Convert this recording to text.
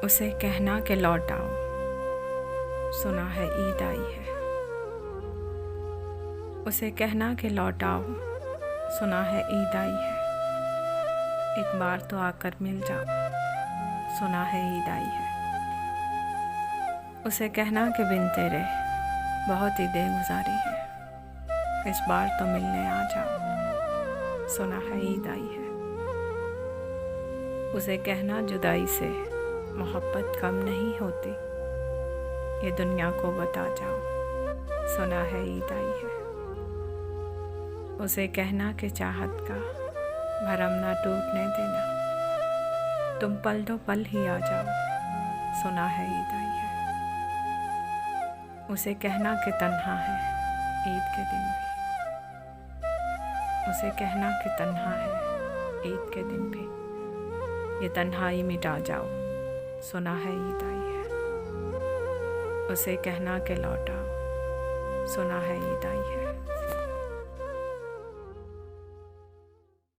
उसे कहना कि लौट आओ, सुना है ईद आई है। उसे कहना कि लौट आओ, सुना है ईद आई है। एक बार तो आकर मिल जाओ, सुना है ईद आई है। उसे कहना कि बिन तेरे बहुत ईदें गुजारी है, इस बार तो मिलने आ जाओ, सुना है ईद आई है। उसे कहना जुदाई से मोहब्बत कम नहीं होती, ये दुनिया को बता जाओ, सुना है ईद आई है। उसे कहना कि चाहत का भरम ना टूटने देना, तुम पल दो पल ही आ जाओ, सुना है ईद आई है। उसे कहना कि तन्हा है ईद के दिन भी, उसे कहना कि तन्हा है ईद के दिन भी, ये तन्हाई मिटा जाओ, सुना है ईद आई है। उसे कहना कि लौट आओ, सुना है ईद आई है।